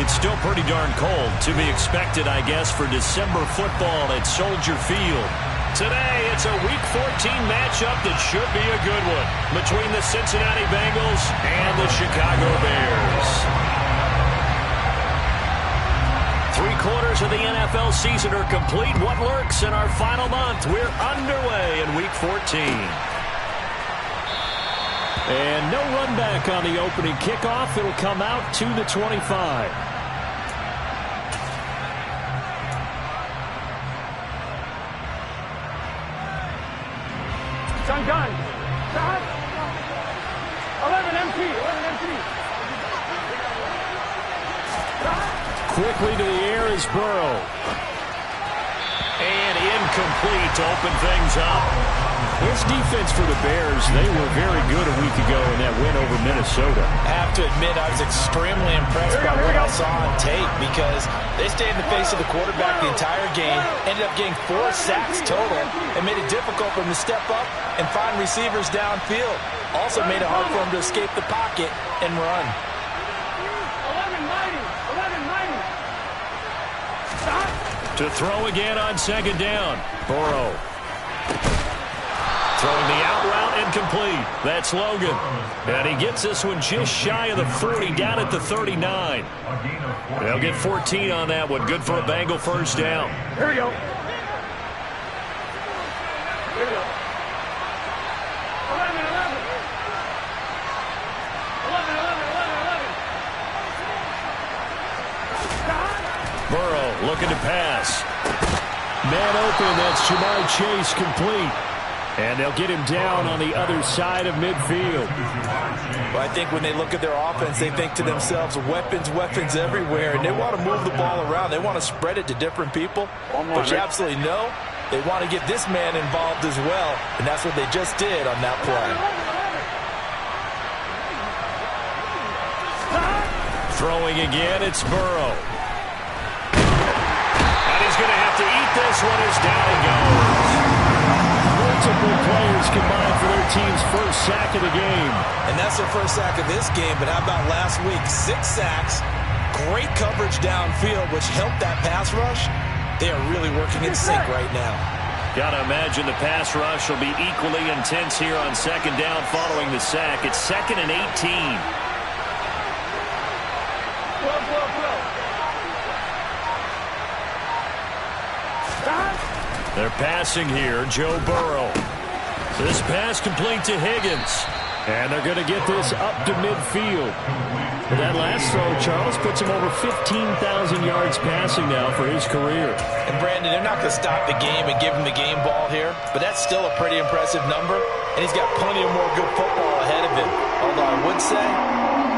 It's still pretty darn cold. To be expected, I guess, for December football at Soldier Field. Today, it's a Week 14 matchup that should be a good one between the Cincinnati Bengals and the Chicago Bears. 3/4 of the NFL season are complete. What lurks in our final month? We're underway in Week 14. And no run back on the opening kickoff. It'll come out to the 25. Gun. Shot. 11 MT. 11 MT. Quickly to the air is Burrow. And incomplete to open things up. His defense for the Bears, they were very good a week ago in that win over Minnesota. I have to admit, I was extremely impressed by what I saw on tape because they stayed in the face of the quarterback the entire game, ended up getting 4 sacks total, and made it difficult for him to step up and find receivers downfield. Also made it hard for him to escape the pocket and run. 11-90. To throw again on second down. Burrow. Throwing the out route incomplete. That's Logan. And he gets this one just shy of the 40, down at the 39. They'll get 14 on that one. Good for a Bengal first down. Here we go. Here we go. 11. 11. Burrow looking to pass. Man open. That's Jamar Chase complete. And they'll get him down on the other side of midfield. Well, I think when they look at their offense, they think to themselves, weapons everywhere, and they want to move the ball around. They want to spread it to different people. But you absolutely know they want to get this man involved as well, and that's what they just did on that play. Throwing again, it's Burrow. And he's going to have to eat this one as down he goes. Multiple players combined for their team's first sack of the game. And that's their first sack of this game, but how about last week? 6 sacks, great coverage downfield, which helped that pass rush. They are really working in sync right now. Gotta imagine the pass rush will be equally intense here on second down following the sack. It's 2nd and 18. They're passing here, Joe Burrow. This pass complete to Higgins. And they're going to get this up to midfield. But that last throw, Charles, puts him over 15,000 yards passing now for his career. And, Brandon, they're not going to stop the game and give him the game ball here, but that's still a pretty impressive number, and he's got plenty of more good football ahead of him. Although I would say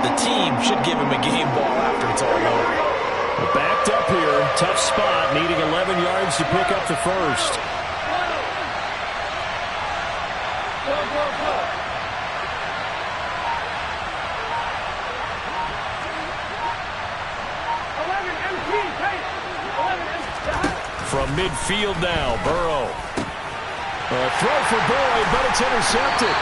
the team should give him a game ball after it's all over. Well, backed up here, tough spot, needing 11 yards to pick up the first. From midfield now, Burrow. A throw for Boyd, but it's intercepted.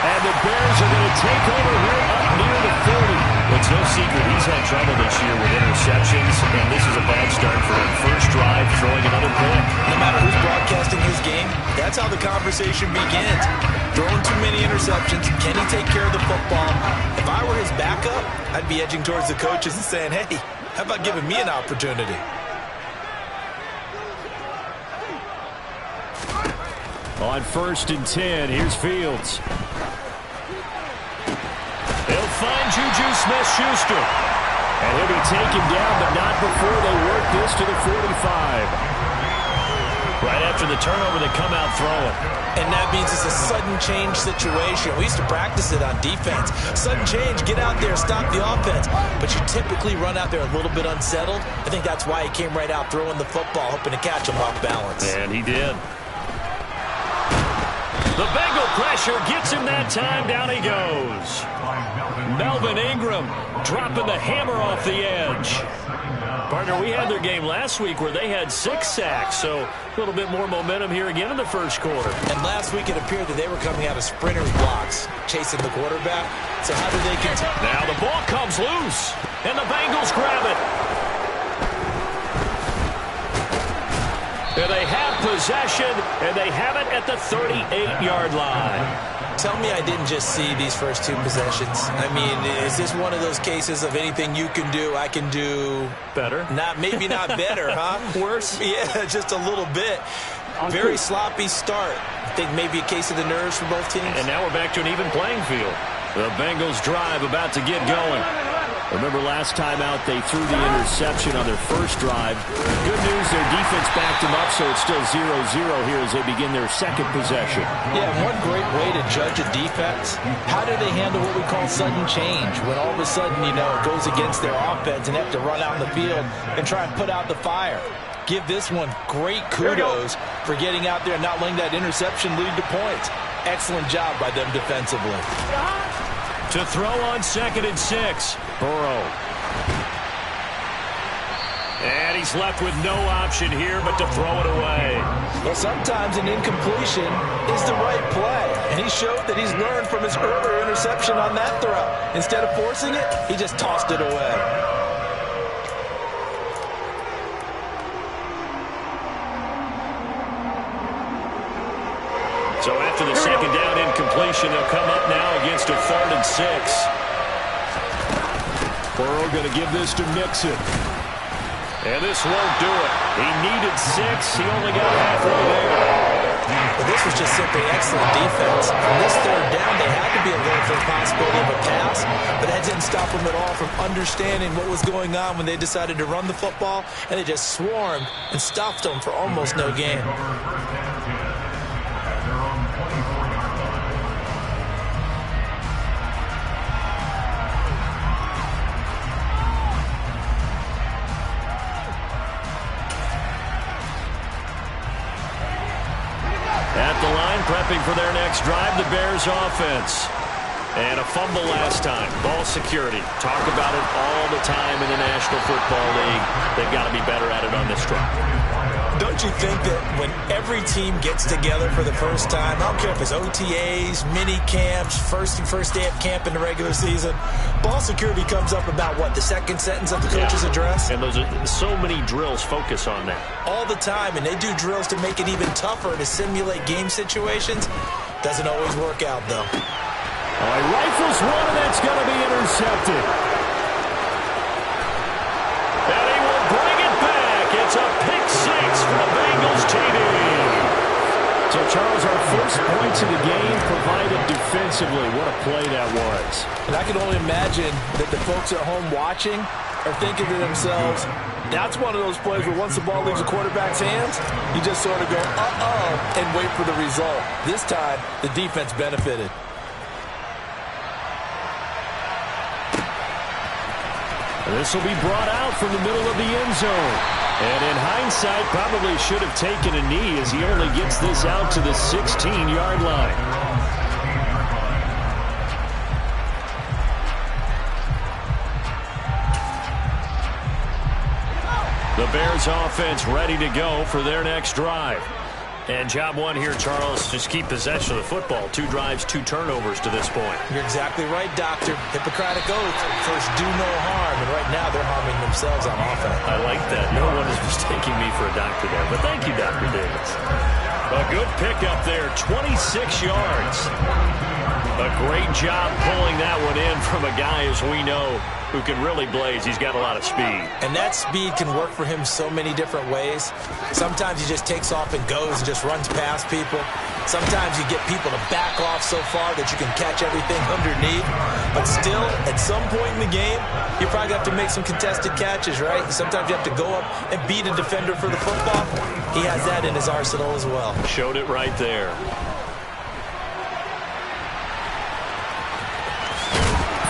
And the Bears are going to take over here up near the 30. It's no secret he's had trouble this year with interceptions, and this is a bad start for him. First drive, throwing another pick. No matter who's broadcasting his game, that's how the conversation begins. Throwing too many interceptions, can he take care of the football? If I were his backup, I'd be edging towards the coaches and saying, hey, how about giving me an opportunity? On 1st and 10, here's Fields. They'll find Juju Smith-Schuster. And he'll be taken down, but not before they work this to the 45. Right after the turnover, they come out throwing. And that means it's a sudden change situation. We used to practice it on defense. Sudden change, get out there, stop the offense. But you typically run out there a little bit unsettled. I think that's why he came right out throwing the football, hoping to catch him off balance. And he did. The Bengal pressure gets him that time. Down he goes. Melvin Ingram dropping the hammer off the edge. Partner, we had their game last week where they had 6 sacks, so a little bit more momentum here again in the first quarter. And last week it appeared that they were coming out of sprinter's blocks, chasing the quarterback. So how do they continue? Now the ball comes loose. And the Bengals grab it. And they have possession, and they have it at the 38-yard line. Tell me I didn't just see these first two possessions. I mean, is this one of those cases of anything you can do, I can do better? Maybe not better, huh? Worse? Yeah, just a little bit. Very sloppy start. I think maybe a case of the nerves for both teams. And now we're back to an even playing field. The Bengals drive about to get going. Remember last time out they threw the interception on their first drive. Good news, their defense backed them up, so it's still 0-0 here as they begin their second possession. Yeah, one great way to judge a defense, how do they handle what we call sudden change? When all of a sudden, it goes against their offense and they have to run out in the field and try and put out the fire. Give this one great kudos for getting out there and not letting that interception lead to points. Excellent job by them defensively. To throw on 2nd and 6, Burrow. And he's left with no option here but to throw it away. Well, sometimes an incompletion is the right play. And he showed that he's learned from his earlier interception on that throw. Instead of forcing it, he just tossed it away. So after the second down incompletion, they'll come up now against a 3rd and 6. Burrow going to give this to Mixon. And this won't do it. He needed 6. He only got halfway there. But this was just simply excellent defense. On this 3rd down, they had to be alert for the possibility of a pass, but that didn't stop them at all from understanding what was going on when they decided to run the football, and they just swarmed and stuffed them for almost no gain. At the line, prepping for their next drive, the Bears offense. And a fumble last time. Ball security. Talk about it all the time in the National Football League. They've got to be better at it on this drive. Don't you think that when every team gets together for the first time, I don't care if it's OTAs, mini camps, first day of camp in the regular season, ball security comes up about what, the second sentence of the coach's address? And those are so many drills focus on that. All the time, and they do drills to make it even tougher to simulate game situations. Doesn't always work out, though. He rifles one, and that's going to be intercepted. And he will bring it back. It's a pick 6 for the Bengals TD. So, Charles, our first points of the game provided defensively. What a play that was. And I can only imagine that the folks at home watching are thinking to themselves, that's one of those plays where once the ball leaves the quarterback's hands, you just sort of go, uh-oh, and wait for the result. This time, the defense benefited. This will be brought out from the middle of the end zone. And in hindsight, probably should have taken a knee as he only gets this out to the 16-yard line. The Bears offense ready to go for their next drive. And job one here, Charles, just keep possession of the football. 2 drives, 2 turnovers to this point. You're exactly right, Doctor. Hippocratic oath. First, do no harm. And right now, they're harming themselves on offense. I like that. No one is mistaking me for a doctor there. But thank you, Dr. Davis. A good pickup there, 26 yards. A great job pulling that one in from a guy, as we know, who can really blaze. He's got a lot of speed. And that speed can work for him so many different ways. Sometimes he just takes off and goes and just runs past people. Sometimes you get people to back off so far that you can catch everything underneath. But still, at some point in the game, you probably have to make some contested catches, right? Sometimes you have to go up and beat a defender for the football. He has that in his arsenal as well. Showed it right there.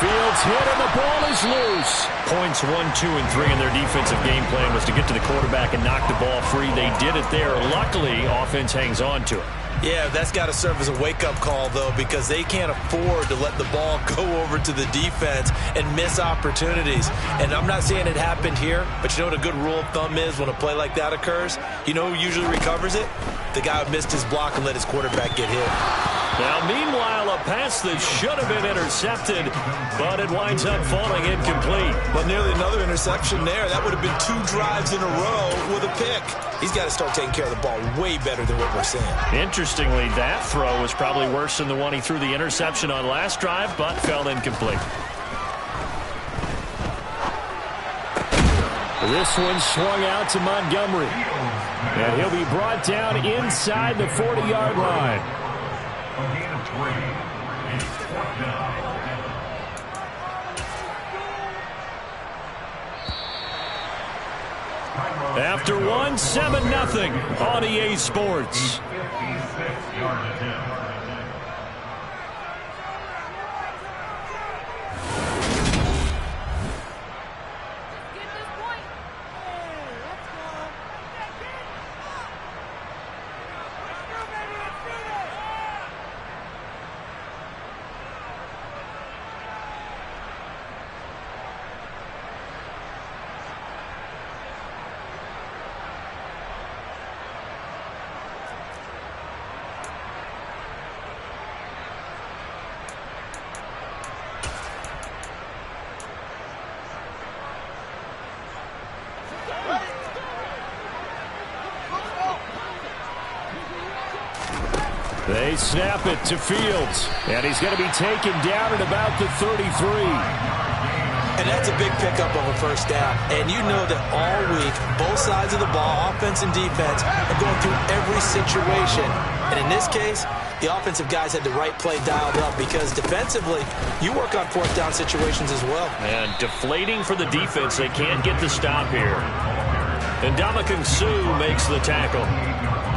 Fields hit and the ball is loose. Points 1, 2, and 3 in their defensive game plan was to get to the quarterback and knock the ball free. They did it there. Luckily, offense hangs on to it. Yeah, that's got to serve as a wake-up call, though, because they can't afford to let the ball go over to the defense and miss opportunities. And I'm not saying it happened here, but you know what a good rule of thumb is when a play like that occurs? You know who usually recovers it? The guy who missed his block and let his quarterback get hit. Now, meanwhile, a pass that should have been intercepted, but it winds up falling incomplete. But nearly another interception there. That would have been 2 drives in a row with a pick. He's got to start taking care of the ball way better than what we're seeing. Interestingly, that throw was probably worse than the one he threw the interception on last drive, but fell incomplete. This one swung out to Montgomery. And he'll be brought down inside the 40-yard line. After one, 7-0 on EA Sports. They snap it to Fields, and he's going to be taken down at about the 33. And that's a big pickup of a first down. And you know that all week, both sides of the ball, offense and defense, are going through every situation. And in this case, the offensive guys had the right play dialed up because defensively, you work on fourth down situations as well. And deflating for the defense. They can't get the stop here. And Ndamukong Suh makes the tackle.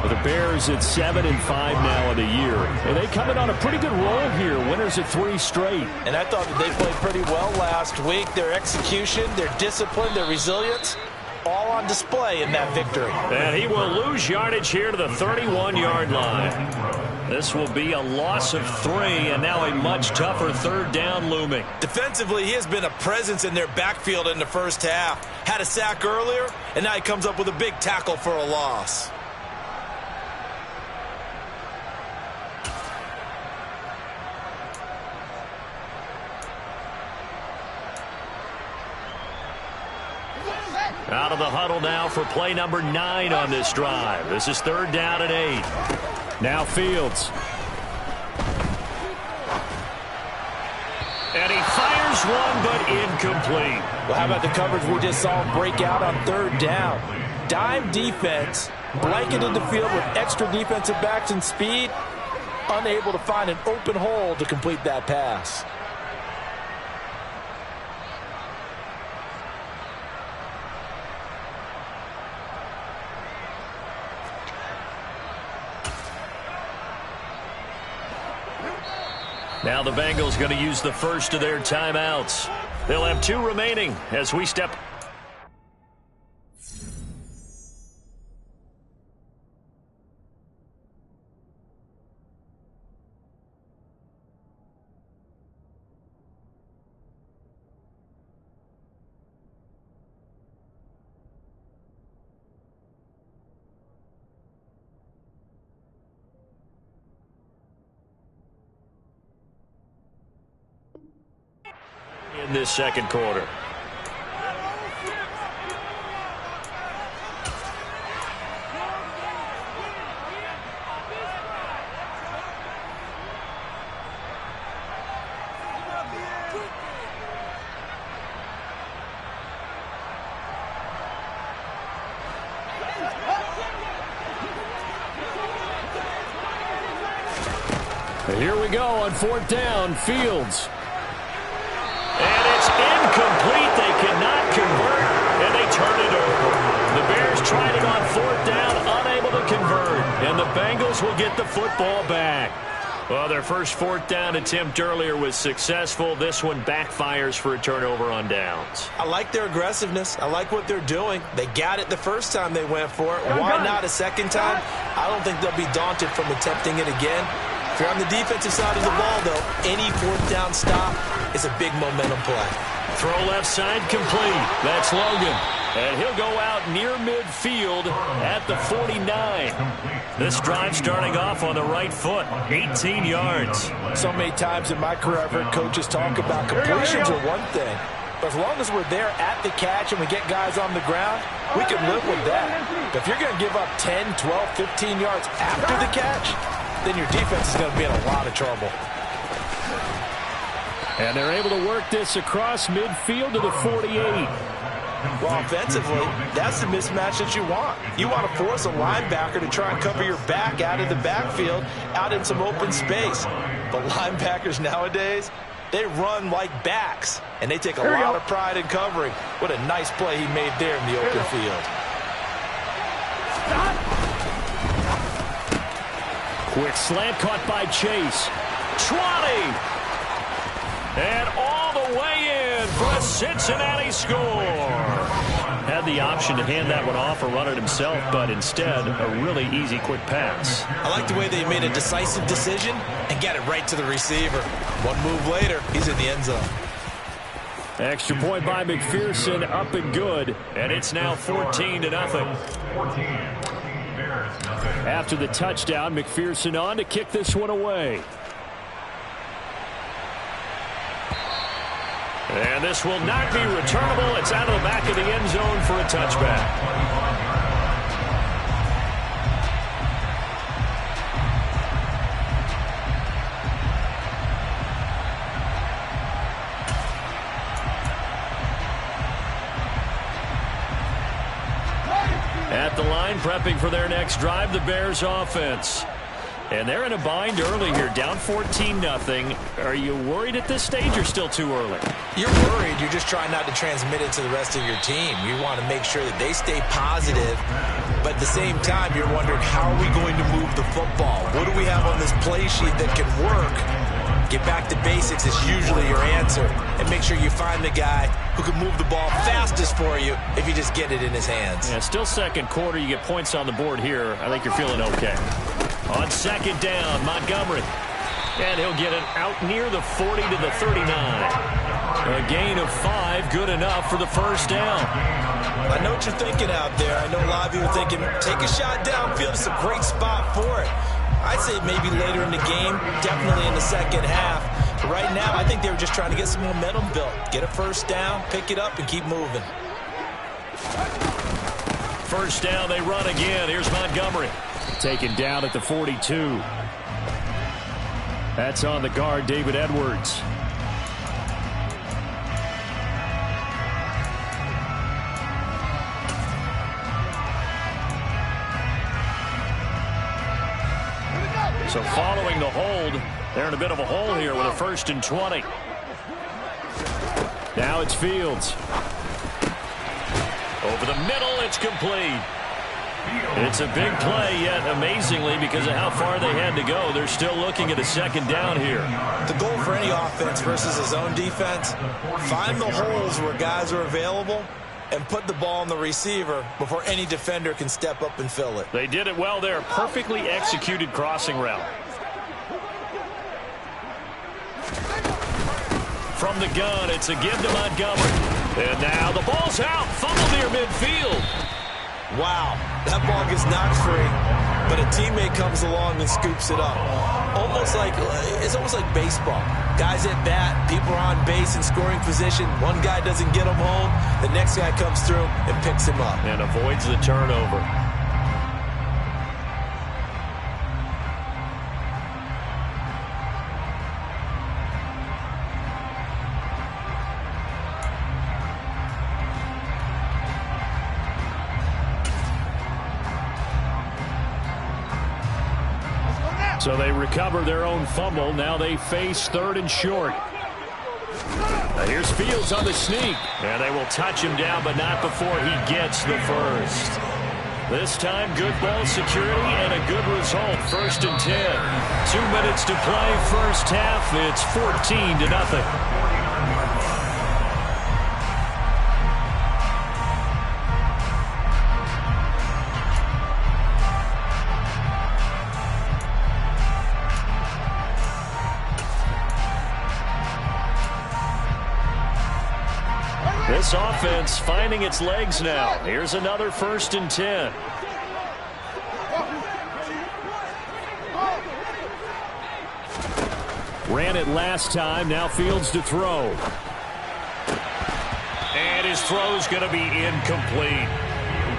The Bears at 7-5 now in the year. And they come in on a pretty good roll here. Winners at 3 straight. And I thought that they played pretty well last week. Their execution, their discipline, their resilience, all on display in that victory. And he will lose yardage here to the 31-yard line. This will be a loss of 3, and now a much tougher third down looming. Defensively, he has been a presence in their backfield in the first half. Had a sack earlier, and now he comes up with a big tackle for a loss. Out of the huddle now for play number 9 on this drive. This is 3rd down and 8. Now Fields. And he fires one, but incomplete. Well, how about the coverage we just saw him break out on 3rd down? Dime defense, blanketed the field with extra defensive backs and speed, unable to find an open hole to complete that pass. Now the Bengals going to use the first of their timeouts. They'll have 2 remaining as we step. In this second quarter. Here we go on 4th down. Fields. And it's incomplete. They cannot convert, and they turn it over. The Bears tried it on 4th down, unable to convert, and the Bengals will get the football back. Well, their first 4th down attempt earlier was successful. This one backfires for a turnover on downs. I like their aggressiveness. I like what they're doing. They got it the first time they went for it. Why not a second time? I don't think they'll be daunted from attempting it again. If you're on the defensive side of the ball, though, any 4th down stop is a big momentum play. Throw left side complete. That's Logan. And he'll go out near midfield at the 49. This drive starting off on the right foot. 18 yards. So many times in my career I've heard coaches talk about completions are one thing. But as long as we're there at the catch and we get guys on the ground, we can live with that. But if you're going to give up 10, 12, 15 yards after the catch, then your defense is going to be in a lot of trouble. And they're able to work this across midfield to the 48. Well, offensively, that's the mismatch that you want. You want to force a linebacker to try and cover your back out of the backfield, out in some open space. But linebackers nowadays, they run like backs, and they take a lot of pride in covering. What a nice play he made there in the open field. Quick slant caught by Chase. 20! And all the way in for a Cincinnati score. Had the option to hand that one off or run it himself, but instead, a really easy quick pass. I like the way they made a decisive decision and got it right to the receiver. One move later, he's in the end zone. Extra point by McPherson, up and good, and it's now 14-0. After the touchdown, McPherson on to kick this one away. And this will not be returnable. It's out of the back of the end zone for a touchback. At the line, prepping for their next drive, the Bears offense. And they're in a bind early here, down 14-0. Are you worried at this stage or still too early? You're worried. You're just trying not to transmit it to the rest of your team. You want to make sure that they stay positive, but at the same time, you're wondering, how are we going to move the football? What do we have on this play sheet that can work? Get back to basics is usually your answer, and make sure you find the guy who can move the ball fastest for you if you just get it in his hands. Yeah, still second quarter. You get points on the board here. I think you're feeling okay. On second down, Montgomery. And he'll get it out near the 40 to the 39. A gain of 5, good enough for the first down. I know what you're thinking out there. I know a lot of you are thinking, take a shot downfield. It's a great spot for it. I'd say maybe later in the game, definitely in the second half. But right now, I think they were just trying to get some momentum built. Get a first down, pick it up, and keep moving. First down, they run again. Here's Montgomery. Taken down at the 42. That's on the guard, David Edwards. So following the hold, they're in a bit of a hole here with a 1st and 20. Now it's Fields. Over the middle, it's complete. It's a big play, yet amazingly, because of how far they had to go, they're still looking at a second down here. The goal for any offense versus his own defense, find the holes where guys are available and put the ball on the receiver before any defender can step up and fill it. They did it well there. Perfectly executed crossing route. From the gun, it's a give to Montgomery. And now the ball's out. Fumble near midfield. Wow, that ball gets knocked free, but a teammate comes along and scoops it up. It's almost like baseball. Guys at bat, people are on base in scoring position. One guy doesn't get him home. The next guy comes through and picks him up. And avoids the turnover. So they recover their own fumble. Now they face 3rd and short. Now here's Fields on the sneak. And they will touch him down, but not before he gets the first. This time, good ball security and a good result. 1st and 10. 2 minutes to play first half. It's 14-0. offense finding its legs now. Here's another 1st and 10. Ran it last time. Now Fields to throw. And his throw's going to be incomplete.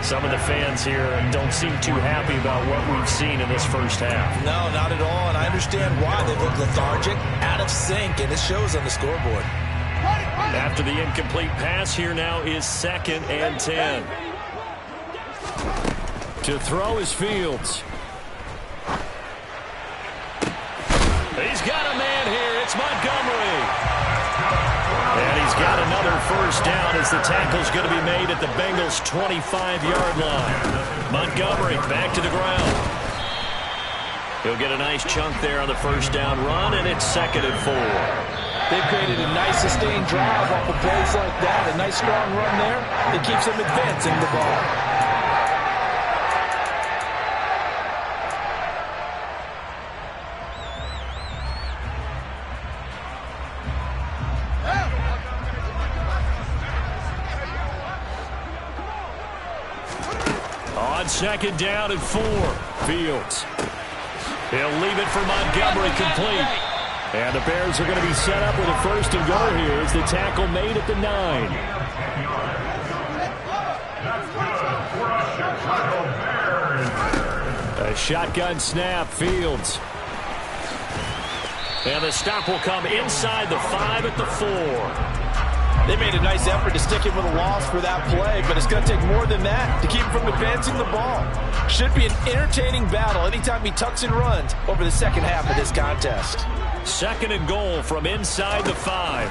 Some of the fans here don't seem too happy about what we've seen in this first half. No, not at all, and I understand why. They look lethargic, out of sync, and it shows on the scoreboard. After the incomplete pass, here now is 2nd and 10. To throw is Fields. He's got a man here. It's Montgomery. And he's got another 1st down as the tackle's going to be made at the Bengals' 25-yard line. Montgomery back to the ground. He'll get a nice chunk there on the 1st down run, and it's 2nd and 4. They've created a nice sustained drive off of plays like that. A nice strong run there that keeps them advancing the ball. On 2nd down and 4, Fields. He'll leave it for Montgomery, complete. And the Bears are going to be set up with a 1st and goal here as the tackle made at the 9. A shotgun snap, Fields. And the stop will come inside the 5 at the 4. They made a nice effort to stick him with a loss for that play, but it's going to take more than that to keep him from advancing the ball. Should be an entertaining battle anytime he tucks and runs over the second half of this contest. 2nd and goal from inside the 5.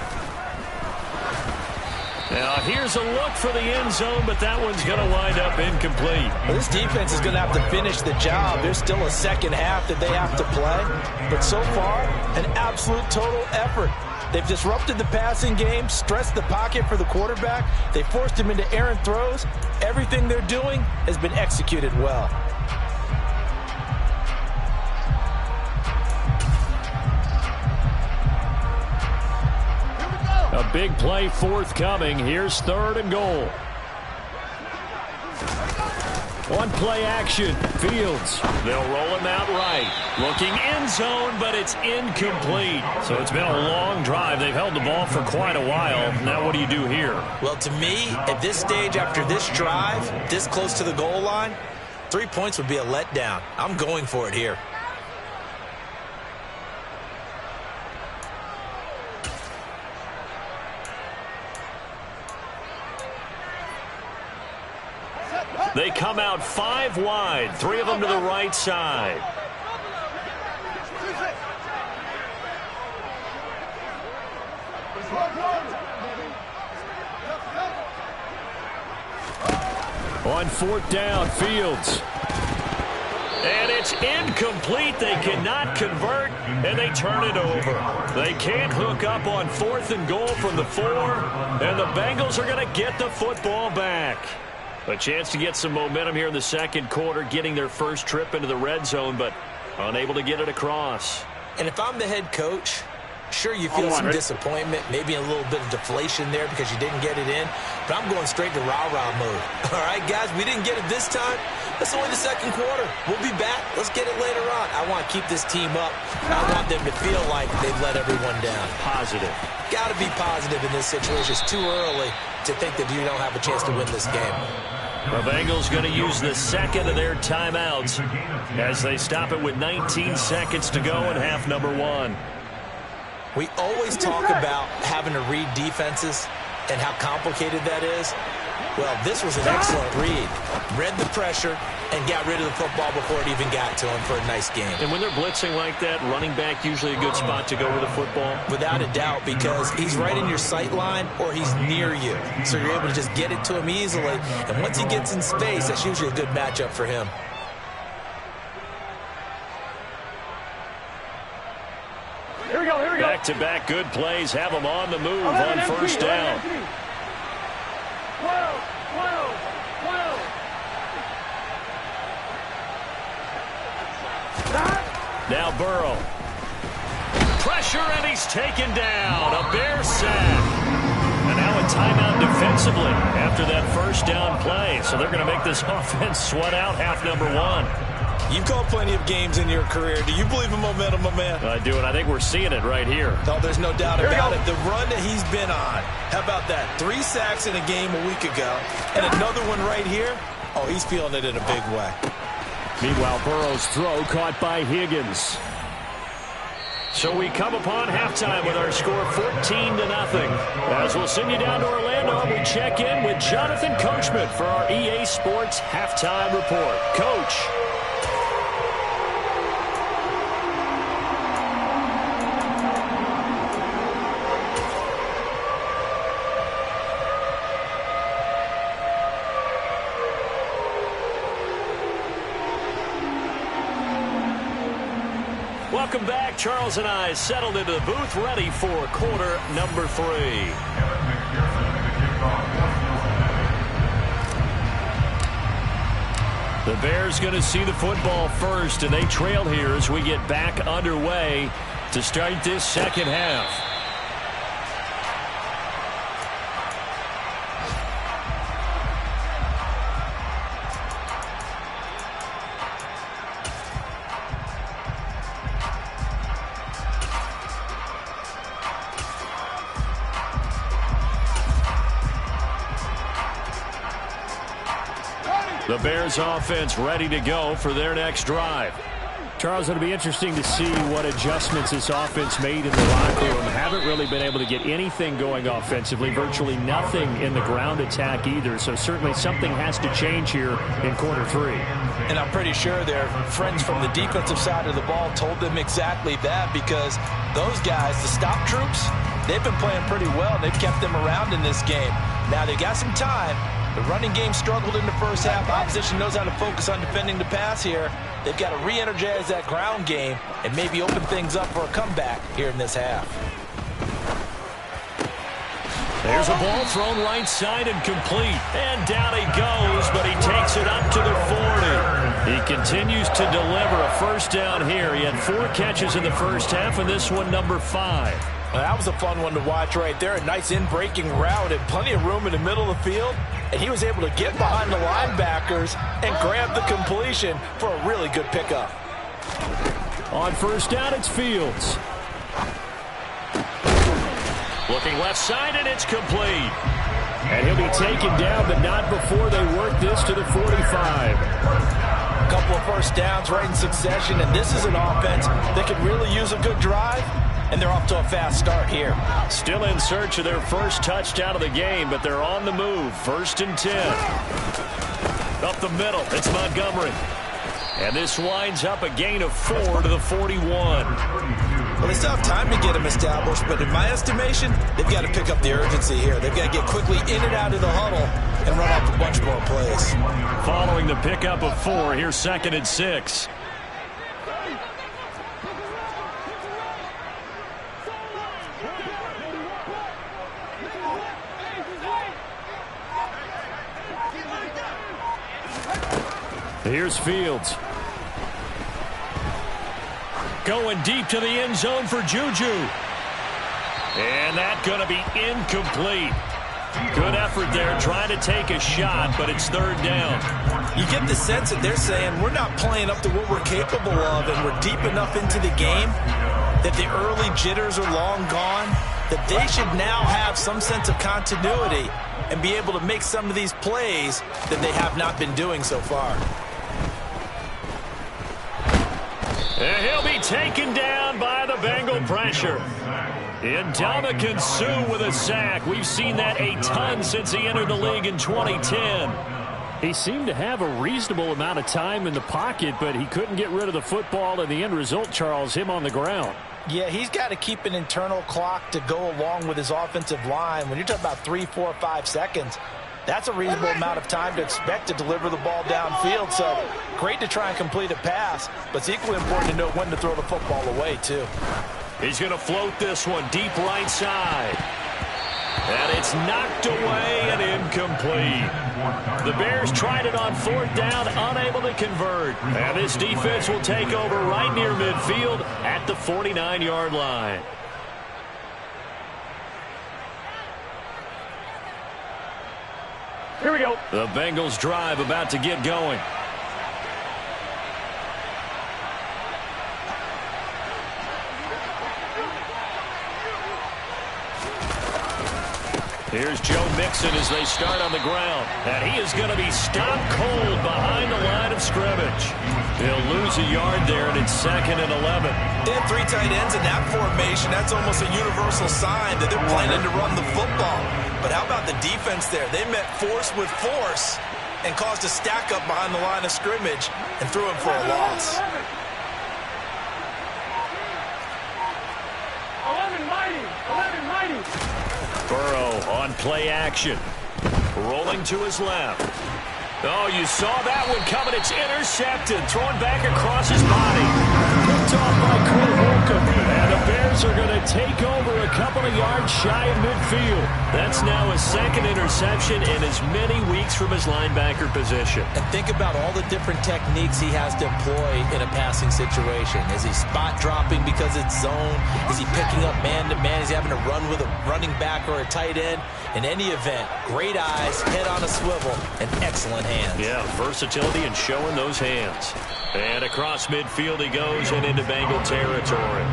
Now here's a look for the end zone, but that one's going to wind up incomplete. Well, this defense is going to have to finish the job. There's still a second half that they have to play, but so far, an absolute total effort. They've disrupted the passing game, stressed the pocket for the quarterback. They forced him into errant throws. Everything they're doing has been executed well. A big play forthcoming. Here's 3rd and goal. One play action. Fields. They'll roll him out right. Looking end zone, but it's incomplete. So it's been a long drive. They've held the ball for quite a while. Now what do you do here? Well, to me, at this stage after this drive, this close to the goal line, 3 points would be a letdown. I'm going for it here. They come out 5 wide, 3 of them to the right side. On 4th down, Fields. And it's incomplete. They cannot convert, and they turn it over. They can't hook up on 4th and goal from the 4, and the Bengals are going to get the football back. A chance to get some momentum here in the 2nd quarter, getting their first trip into the red zone, but unable to get it across. And if I'm the head coach, sure, you feel some disappointment, maybe a little bit of deflation there because you didn't get it in, but I'm going straight to rah-rah mode. All right, guys, we didn't get it this time. That's only the 2nd quarter. We'll be back. Let's get it later on. I want to keep this team up. I want them to feel like they've let everyone down. Positive. Got to be positive in this situation. It's too early to think that you don't have a chance to win this game. The Bengals going to use the 2nd of their timeouts as they stop it with 19 seconds to go in half number 1. We always talk about having to read defenses and how complicated that is. Well, this was an excellent read. Read the pressure and got rid of the football before it even got to him for a nice game. And when they're blitzing like that, running back usually a good spot to go with the football? Without a doubt, because he's right in your sight line or he's near you. So you're able to just get it to him easily. And once he gets in space, that's usually a good matchup for him. Here we go, here we go. Back-to-back good plays have them on the move on 1st down. 12. Now Burrow. Pressure, and he's taken down. A Bear sack. And now a timeout defensively after that first down play. So they're going to make this offense sweat out half number one. You've called plenty of games in your career. Do you believe in momentum, my man? I do, and I think we're seeing it right here. No, there's no doubt about it. The run that he's been on. How about that? 3 sacks in a game a week ago. And another one right here. Oh, he's feeling it in a big way. Meanwhile, Burrow's throw caught by Higgins. So we come upon halftime with our score 14-0. As we'll send you down to Orlando, we check in with Jonathan Coachman for our EA Sports Halftime Report. Coach. Welcome back. Charles and I settled into the booth, ready for quarter number 3. The Bears going to see the football first, and they trail here as we get back underway to start this second half. The Bears offense ready to go for their next drive. Charles, it'll be interesting to see what adjustments this offense made in the locker room. Haven't really been able to get anything going offensively, virtually nothing in the ground attack either. So certainly something has to change here in quarter 3. And I'm pretty sure their friends from the defensive side of the ball told them exactly that, because those guys, the stop troops, they've been playing pretty well. They've kept them around in this game. Now they got some time. The running game struggled in the first half. Opposition knows how to focus on defending the pass here. They've got to re-energize that ground game and maybe open things up for a comeback here in this half. There's a ball thrown right side and complete. And down he goes, but he takes it up to the 40. He continues to deliver a first down here. He had 4 catches in the first half, and this one number 5. Well, that was a fun one to watch right there. A nice in-breaking route and plenty of room in the middle of the field. And he was able to get behind the linebackers and grab the completion for a really good pickup. On first down, it's Fields. Looking left side, and it's complete. And he'll be taken down, but not before they work this to the 45. A couple of first downs right in succession, and this is an offense that could really use a good drive. And they're off to a fast start here. Still in search of their first touchdown of the game, but they're on the move. 1st and 10. Up the middle, it's Montgomery. And this winds up a gain of 4 to the 41. Well, they still have time to get them established, but in my estimation, they've got to pick up the urgency here. They've got to get quickly in and out of the huddle and run off a bunch more plays. Following the pickup of 4, here's 2nd and 6. Here's Fields. Going deep to the end zone for Juju. And that's going to be incomplete. Good effort there trying to take a shot, but it's 3rd down. You get the sense that they're saying we're not playing up to what we're capable of, and we're deep enough into the game that the early jitters are long gone, that they should now have some sense of continuity and be able to make some of these plays that they have not been doing so far. And he'll be taken down by the Bengal pressure. Ndamukong Suh with a sack. We've seen that a ton since he entered the league in 2010. He seemed to have a reasonable amount of time in the pocket, but he couldn't get rid of the football, and the end result, Charles, him on the ground. Yeah, he's got to keep an internal clock to go along with his offensive line. When you're talking about 3, 4, 5 seconds, that's a reasonable amount of time to expect to deliver the ball downfield. So great to try and complete a pass, but it's equally important to know when to throw the football away, too. He's going to float this one deep right side. And it's knocked away and incomplete. The Bears tried it on 4th down, unable to convert. And this defense will take over right near midfield at the 49-yard line. go. The Bengals drive about to get going. Here's Joe Mixon as they start on the ground. And he is going to be stopped cold behind the line of scrimmage. They'll lose a yard there, and it's 2nd and 11. They have 3 tight ends in that formation. That's almost a universal sign that they're planning to run the football. But how about the defense there? They met force with force and caused a stack up behind the line of scrimmage and threw him for a loss. 11 mighty. Burrow on play action. Rolling to his left. Oh, you saw that one coming. It's intercepted. Thrown back across his body. Picked off by Cole Holcomb. And the Bears are going to take over a couple of yards shy of midfield. That's now his 2nd interception in as many weeks from his linebacker position. And think about all the different techniques he has to employ in a passing situation. Is he spot dropping because it's zone? Is he picking up man-to-man? Is he having to run with a running back or a tight end? In any event, great eyes, head on a swivel, and excellent hands. Yeah, versatility and showing those hands. And across midfield he goes and into Bengal territory.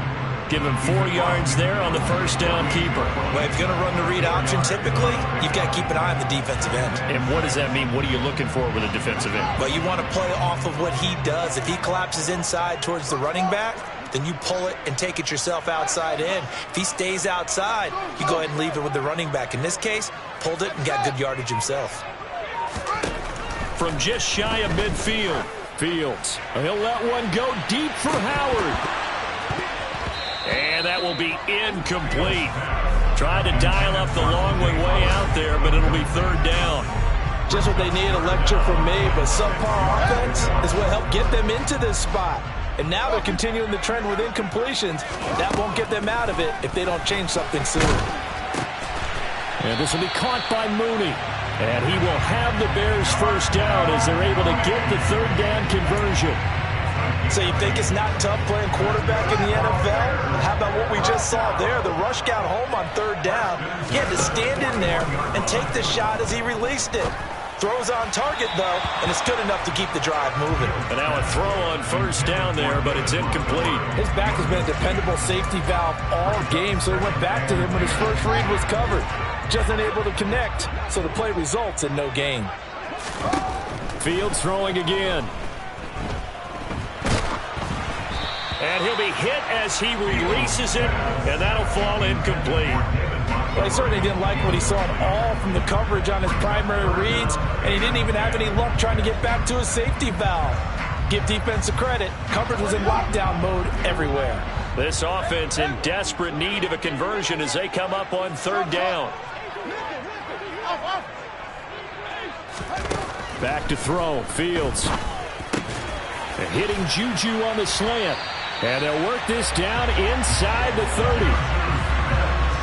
Give him 4 yards there on the first down keeper. Well, if you're going to run the read option, typically, you've got to keep an eye on the defensive end. And what does that mean? What are you looking for with a defensive end? Well, you want to play off of what he does. If he collapses inside towards the running back, then you pull it and take it yourself outside in. If he stays outside, you go ahead and leave it with the running back. In this case, pulled it and got good yardage himself. From just shy of midfield, Fields. He'll let one go deep for Howard. And that will be incomplete. Tried to dial up the long way out there, but it'll be 3rd down. Just what they need, a lecture from me, but subpar offense is what helped get them into this spot. And now they're continuing the trend with incompletions. That won't get them out of it if they don't change something soon. And this will be caught by Mooney. And he will have the Bears first down as they're able to get the 3rd down conversion. So you think it's not tough playing quarterback in the NFL? How about what we just saw there? The rush got home on 3rd down. He had to stand in there and take the shot as he released it. Throws on target, though, and it's good enough to keep the drive moving. And now a throw on 1st down there, but it's incomplete. His back has been a dependable safety valve all game, so he went back to him when his first read was covered. Just unable to connect, so the play results in no gain. Fields throwing again. And he'll be hit as he releases it, and that'll fall incomplete. Well, he certainly didn't like what he saw at all from the coverage on his primary reads, and he didn't even have any luck trying to get back to his safety valve. Give defense a credit. Coverage was in lockdown mode everywhere. This offense in desperate need of a conversion as they come up on 3rd down. Back to throw. Fields. And hitting Juju on the slant. And they'll work this down inside the 30.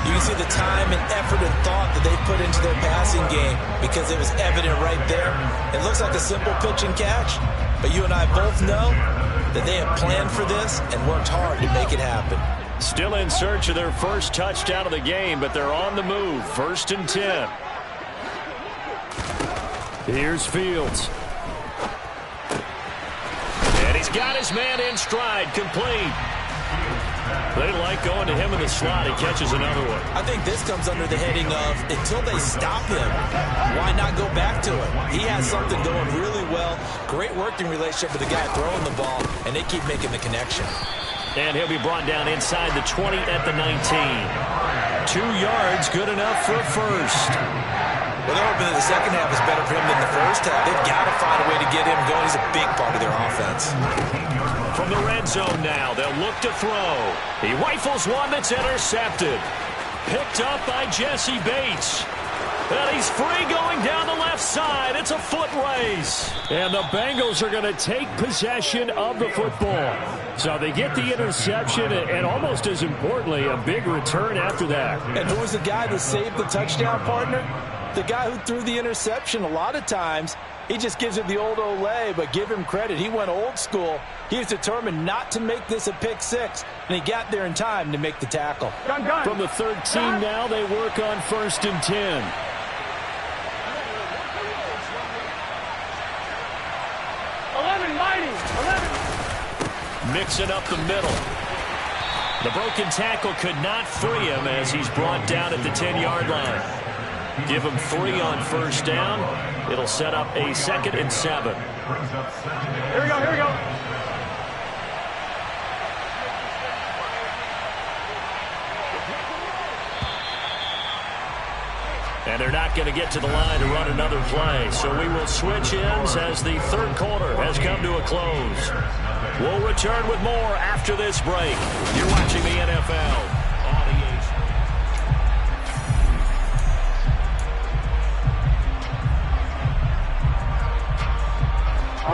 You can see the time and effort and thought that they put into their passing game because it was evident right there. It looks like a simple pitch and catch, but you and I both know that they have planned for this and worked hard to make it happen. Still in search of their first touchdown of the game, but they're on the move. 1st and 10. Here's Fields. And he's got his man in stride, complete. They like going to him in the slot. He catches another one. I think this comes under the heading of until they stop him, why not go back to him? He has something going really well. Great working relationship with the guy throwing the ball, and they keep making the connection. And he'll be brought down inside the 20 at the 19. 2 yards, good enough for a first. Well, they're hoping that the second half is better for him than the first half. They've got to find a way to get him going. He's a big part of their offense. From the red zone now, they'll look to throw. He rifles one that's intercepted. Picked up by Jesse Bates. And he's free going down the left side. It's a foot race. And the Bengals are going to take possession of the football. So they get the interception and almost as importantly, a big return after that. And who was the guy that saved the touchdown, partner? The guy who threw the interception. A lot of times, he just gives it the old Olay, but give him credit. He went old school. He was determined not to make this a pick six, and he got there in time to make the tackle. From the 13 now, they work on 1st and 10. Mixing up the middle. The broken tackle could not free him as he's brought down at the 10-yard line. Give him 3 on first down. It'll set up a 2nd and 7. Here we go, here we go. And they're not going to get to the line to run another play. So we will switch ends as the third quarter has come to a close. We'll return with more after this break. You're watching the NFL on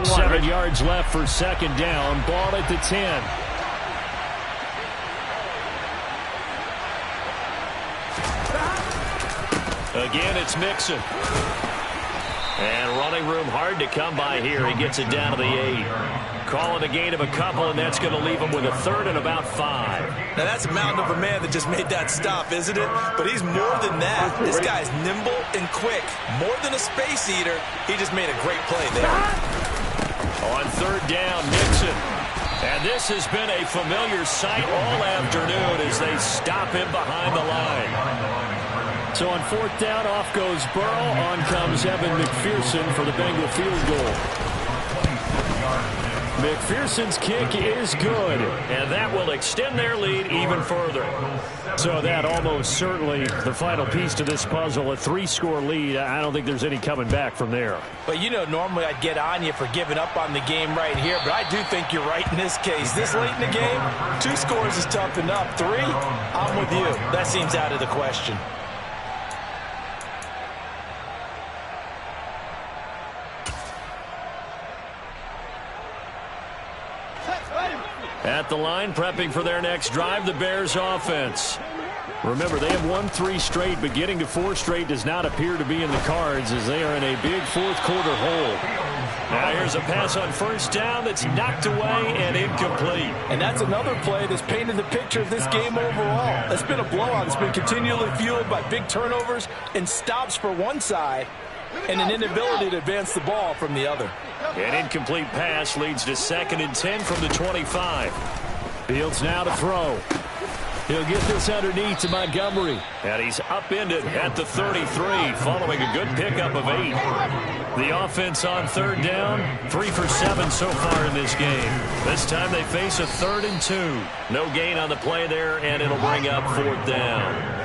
the 7 yards left for 2nd down. Ball at the 10. Again, it's Mixon. And running room hard to come by here. He gets it down to the 8. Calling a gain of a couple, and that's going to leave him with a 3rd and about 5. Now, that's a mountain of a man that just made that stop, isn't it? But he's more than that. This guy's nimble and quick. More than a space eater, he just made a great play there. On 3rd down, Mixon. And this has been a familiar sight all afternoon as they stop him behind the line. So on 4th down, off goes Burrow. On comes Evan McPherson for the Bengal field goal. McPherson's kick is good, and that will extend their lead even further. So that almost certainly the final piece to this puzzle, a 3-score lead. I don't think there's any coming back from there. But, you know, normally I'd get on you for giving up on the game right here, but I do think you're right in this case. This late in the game, 2 scores is tough enough. 3, I'm with you. That seems out of the question. At the line, prepping for their next drive, the Bears offense. Remember, they have won 3 straight, but getting to 4 straight does not appear to be in the cards as they are in a big 4th quarter hole. Now here's a pass on 1st down that's knocked away and incomplete. And that's another play that's painted the picture of this game overall. It's been a blowout. It's been continually fueled by big turnovers and stops for one side and an inability to advance the ball from the other. An incomplete pass leads to 2nd and 10 from the 25. Fields now to throw. He'll get this underneath to Montgomery. And he's upended at the 33 following a good pickup of 8. The offense on 3rd down, 3 for 7 so far in this game. This time they face a 3rd and 2. No gain on the play there, and it'll bring up 4th down.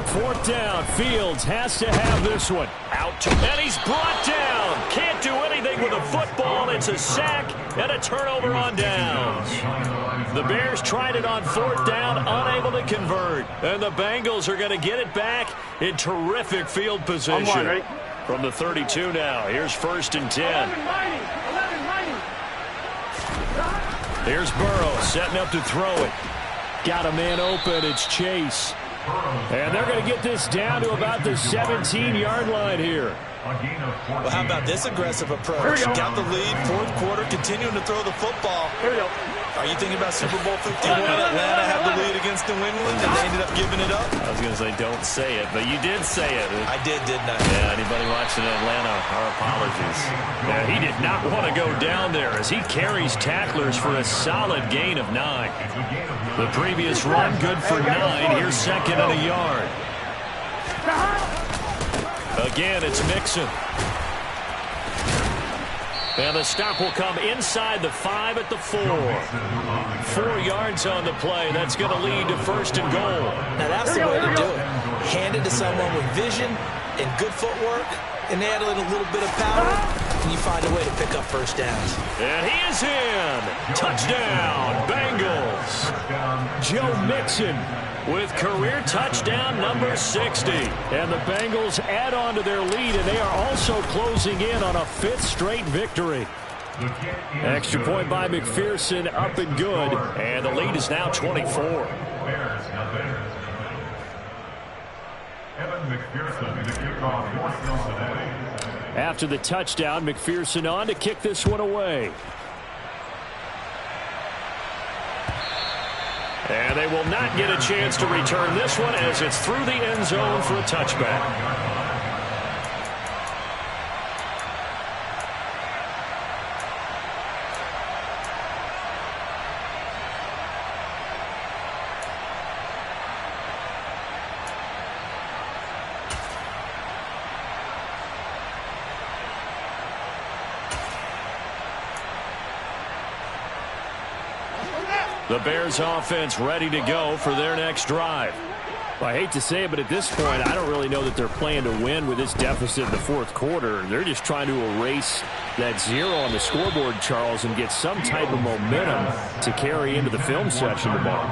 4th down, Fields has to have this one. Out to, and he's brought down. Can't do anything with a football. It's a sack and a turnover on downs. The Bears tried it on 4th down, unable to convert. And the Bengals are going to get it back in terrific field position. From the 32 now, here's 1st and 10. Here's Burrow setting up to throw it. Got a man open, it's Chase. And they're going to get this down to about the 17-yard line here. Well, how about this aggressive approach? Got the lead, 4th quarter, continuing to throw the football. Here we go. Are you thinking about Super Bowl 51? Atlanta had the lead against New England, and they ended up giving it up? I was going to say don't say it, but you did say it. I didn't I? Yeah, anybody watching Atlanta, our apologies. Yeah, he did not want to go down there as he carries tacklers for a solid gain of 9. The previous run, good for 9. Here's 2nd and a yard. Again, it's Mixon. And the stop will come inside the 5 at the 4. 4 yards on the play. That's going to lead to 1st and goal. Now, that's the way to do it. Hand it to someone with vision and good footwork, and add a little bit of power, and you find a way to pick up 1st downs. And he is in. Touchdown, Bengals. Joe Mixon with career touchdown number 60. And the Bengals add on to their lead, and they are also closing in on a 5th straight victory. Extra point by McPherson, up and good. And the lead is now 24. After the touchdown, McPherson on to kick this one away. And they will not get a chance to return this one as it's through the end zone for a touchback. The Bears offense ready to go for their next drive. Well, I hate to say it, but at this point, I don't really know that they're playing to win with this deficit in the fourth quarter. They're just trying to erase that 0 on the scoreboard, Charles, and get some type of momentum to carry into the film session tomorrow.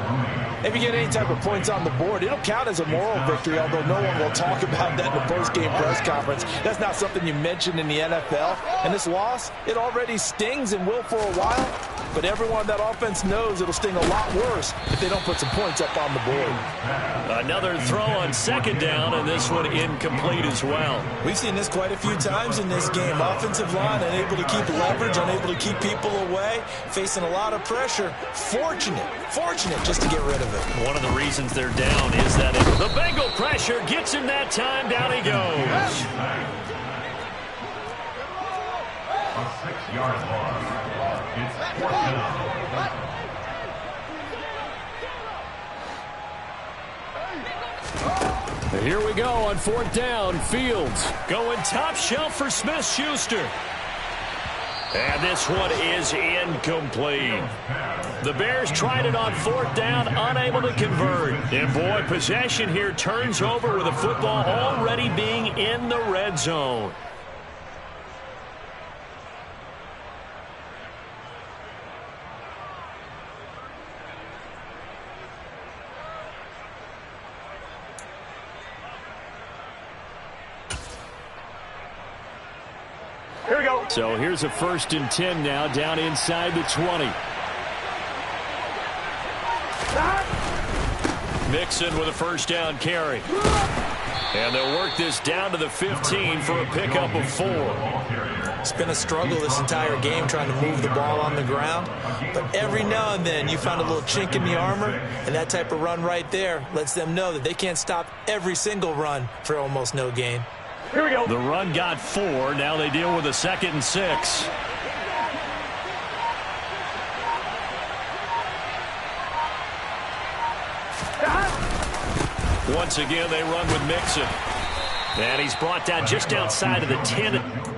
If you get any type of points on the board, it'll count as a moral victory, although no one will talk about that in the post-game press conference. That's not something you mentioned in the NFL. And this loss, it already stings and will for a while, but everyone on that offense knows it'll sting a lot worse if they don't put some points up on the board. Another throw on second down, and this one incomplete as well. We've seen this quite a few times in this game. Offensive line unable to keep leverage, unable to keep people away, facing a lot of pressure. Fortunate just to get rid of it. One of the reasons they're down is that the Bengal pressure gets him that time. Down he goes. A 6-yard loss. It's 4th down. Here we go on 4th down. Fields going top shelf for Smith-Schuster. And this one is incomplete. The Bears tried it on 4th down, unable to convert. And boy, possession here turns over with the football already being in the red zone. Here we go. So here's a 1st and 10 now, down inside the 20. Mixon with a 1st down carry. And they'll work this down to the 15 for a pickup of 4. It's been a struggle this entire game trying to move the ball on the ground. But every now and then you find a little chink in the armor, and that type of run right there lets them know that they can't stop every single run for almost no gain. Here we go. The run got 4. Now they deal with a 2nd and 6. Once again, they run with Mixon. And he's brought down just outside of the 10.